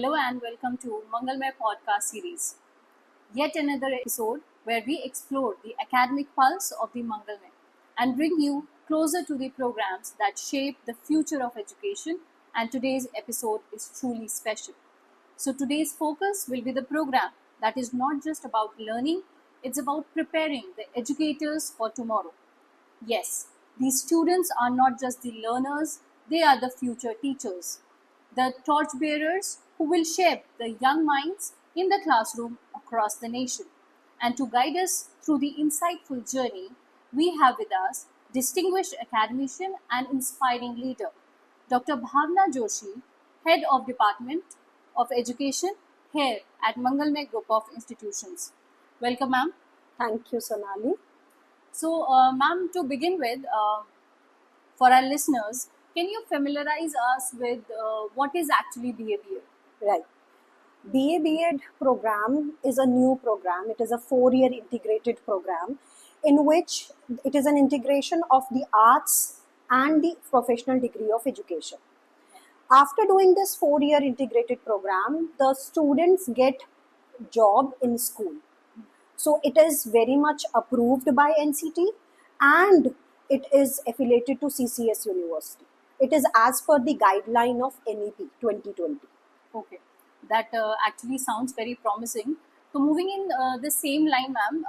Hello and welcome to Mangalmay podcast series. Yet another episode where we explore the academic pulse of the Mangalmay and bring you closer to the programs that shape the future of education. And today's episode is truly special. So today's focus will be the program that is not just about learning, it's about preparing the educators for tomorrow. Yes, these students are not just the learners, they are the future teachers, the torchbearers who will shape the young minds in the classroom across the nation. And to guide us through the insightful journey, we have with us distinguished academician and inspiring leader, Dr. Bhavna Joshi, Head of Department of Education here at Mangalmay Group of Institutions. Welcome, ma'am. Thank you, Sonali. So, ma'am, to begin with, for our listeners, can you familiarize us with what is actually BA? Right. BA B.Ed program is a new program. It is a 4-year integrated program in which it is an integration of the arts and the professional degree of education. After doing this 4-year integrated program, the students get job in school. So it is very much approved by NCT and it is affiliated to CCS University. It is as per the guideline of NEP 2020. Okay, that actually sounds very promising. So, moving in the same line, ma'am,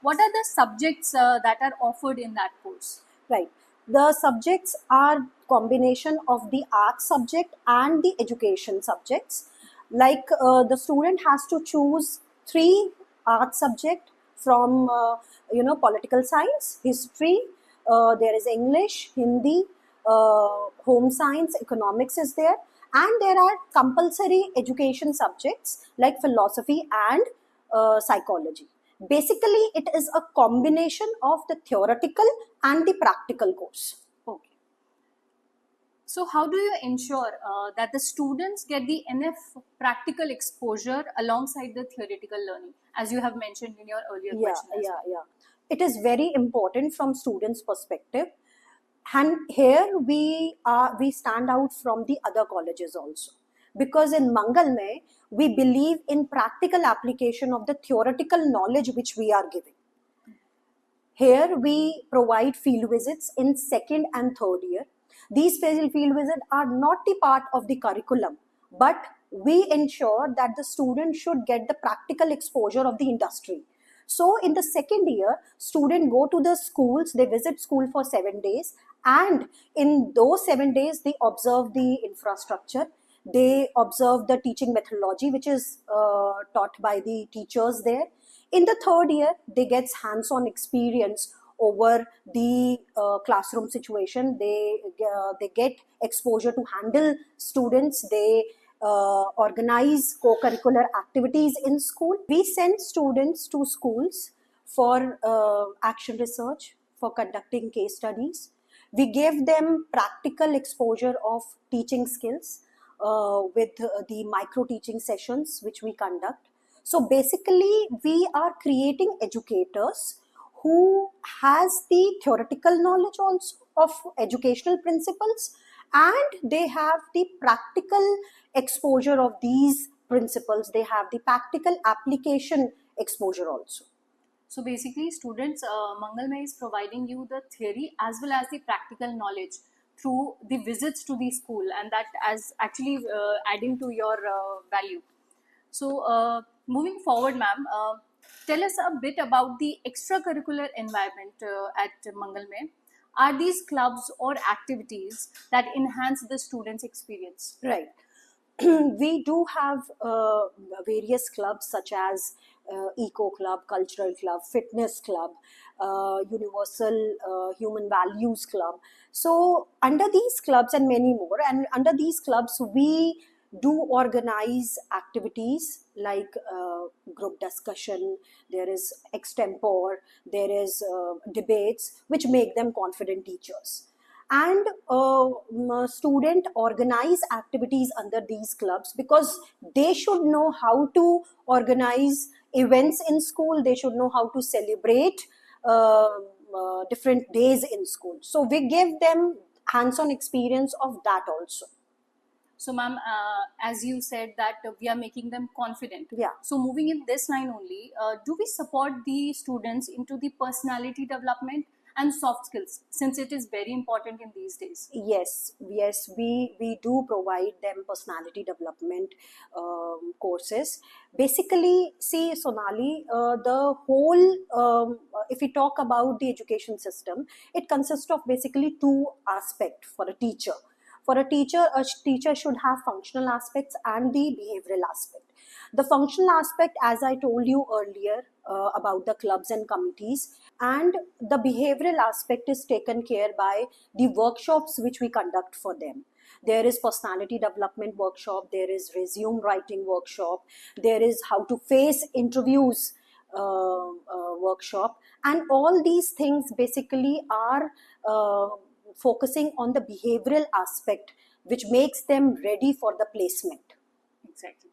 what are the subjects that are offered in that course? Right. The subjects are combination of the art subject and the education subjects. Like the student has to choose 3 art subject from political science, history, there is English, Hindi, home science, economics is there, and there are compulsory education subjects like philosophy and psychology. Basically, it is a combination of the theoretical and the practical course. Okay. So, how do you ensure that the students get the enough practical exposure alongside the theoretical learning, as you have mentioned in your earlier question? Yeah. It is very important from students' perspective, and here we stand out from the other colleges also, because in Mangalmay we believe in practical application of the theoretical knowledge which we are giving. Here we provide field visits in 2nd and 3rd year. These field visits are not the part of the curriculum, but we ensure that the student should get the practical exposure of the industry. So in the 2nd year, students go to the schools, they visit school for 7 days, and in those 7 days, they observe the infrastructure, they observe the teaching methodology, which is taught by the teachers there. In the 3rd year, they get hands-on experience over the classroom situation. They get exposure to handle students. They organize co-curricular activities in school. We send students to schools for action research, for conducting case studies. We give them practical exposure of teaching skills with the micro teaching sessions which we conduct. So basically, we are creating educators who has the theoretical knowledge also of educational principles, and they have the practical exposure of these principles. They have the practical application exposure also. So basically, students, Mangalmay is providing you the theory as well as the practical knowledge through the visits to the school, and that as actually adding to your value. So, moving forward, ma'am, tell us a bit about the extracurricular environment at Mangalmay. Are these clubs or activities that enhance the students' experience? Right. We do have various clubs such as Eco Club, Cultural Club, Fitness Club, Universal Human Values Club. So under these clubs and many more, and under these clubs we do organize activities like group discussion, there is extempore, there is debates which make them confident teachers. And student organize activities under these clubs because they should know how to organize events in school, they should know how to celebrate different days in school. So we give them hands-on experience of that also. So, ma'am, as you said that we are making them confident. Yeah. So, moving in this line only, do we support the students into the personality development and soft skills, since it is very important in these days? Yes, yes, we do provide them personality development courses. Basically, see, Sonali, the whole, if we talk about the education system, it consists of basically two aspects for a teacher. For a teacher should have functional aspects and the behavioral aspect. The functional aspect, as I told you earlier, about the clubs and committees, and the behavioral aspect is taken care by the workshops which we conduct for them. There is personality development workshop, there is resume writing workshop, there is how to face interviews workshop, and all these things basically are focusing on the behavioral aspect, which makes them ready for the placement. Exactly.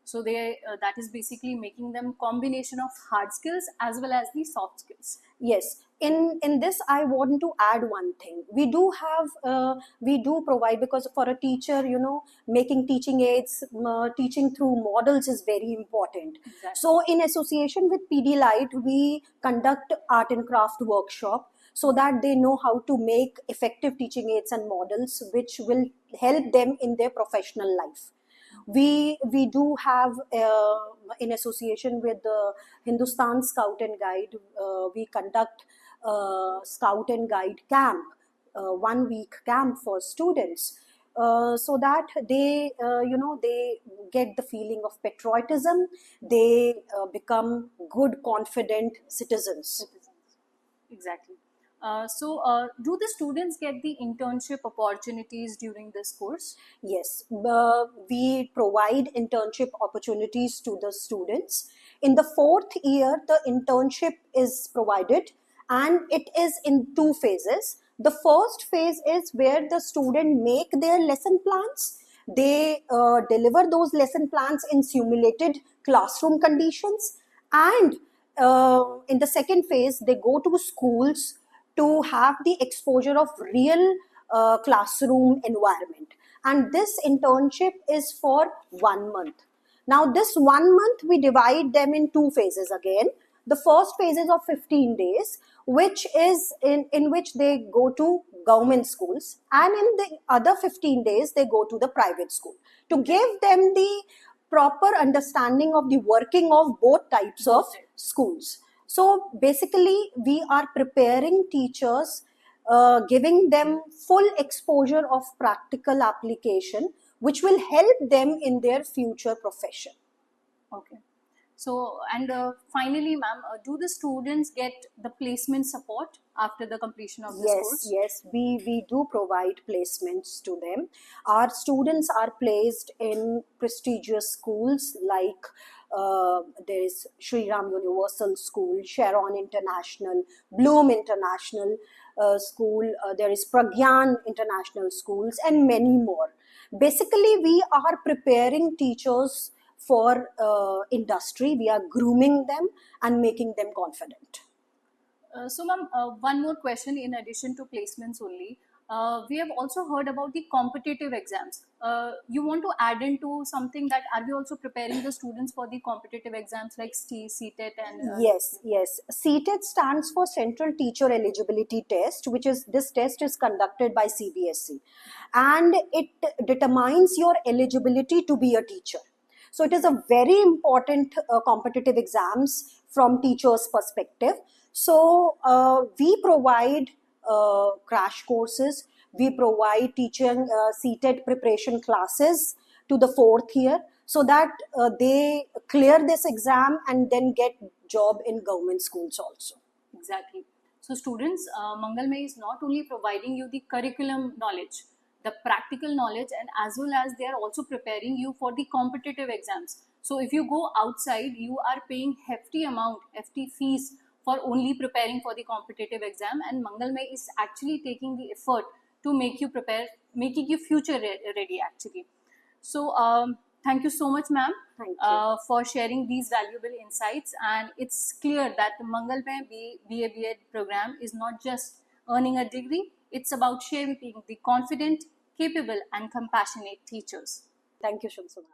So they that is basically making them combination of hard skills as well as the soft skills. Yes, in this I want to add one thing. We do provide, because for a teacher, making teaching aids, teaching through models is very important. Exactly. So in association with Pidilite, we conduct art and craft workshop so that they know how to make effective teaching aids and models which will help them in their professional life. We do have, in association with the Hindustan Scout and Guide, we conduct Scout and Guide camp, 1 week camp for students, so that they get the feeling of patriotism, they become good confident citizens. Exactly. Do the students get the internship opportunities during this course? Yes, we provide internship opportunities to the students. In the 4th year, the internship is provided, and it is in 2 phases. The first phase is where the student make their lesson plans. They deliver those lesson plans in simulated classroom conditions, and in the second phase, they go to schools to have the exposure of real classroom environment. And this internship is for 1 month. Now, this 1 month, we divide them in 2 phases again. The first phase is of 15 days, which is in which they go to government schools, and in the other 15 days, they go to the private school to give them the proper understanding of the working of both types of schools. So basically, we are preparing teachers, giving them full exposure of practical application, which will help them in their future profession. Okay. So, and finally, ma'am, do the students get the placement support after the completion of this course? Yes, we do provide placements to them. Our students are placed in prestigious schools like there is Sri Ram Universal School, Sharon International, Bloom International School, there is Pragyan International Schools, and many more. Basically, we are preparing teachers for industry. We are grooming them and making them confident. So, ma'am, one more question in addition to placements only. We have also heard about the competitive exams. You want to add into something that are we also preparing the students for the competitive exams like CTET and Yes. CTET stands for Central Teacher Eligibility Test, which is, this test is conducted by CBSE, and it determines your eligibility to be a teacher. So it is a very important competitive exams from teachers' perspective. So we provide crash courses, we provide teaching CTET preparation classes to the 4th year, so that they clear this exam and then get job in government schools also. Exactly. So, students, Mangalmay is not only providing you the curriculum knowledge, the practical knowledge, and as well as they are also preparing you for the competitive exams. So, if you go outside, you are paying hefty fees for only preparing for the competitive exam, and Mangalmay is actually taking the effort to make you prepare, making you future ready actually. So, thank you so much, ma'am, Thank you. for sharing these valuable insights. And it's clear that the Mangalmay BA program is not just earning a degree, it's about shaping the confident, capable and compassionate teachers. Thank you, Shamsunal.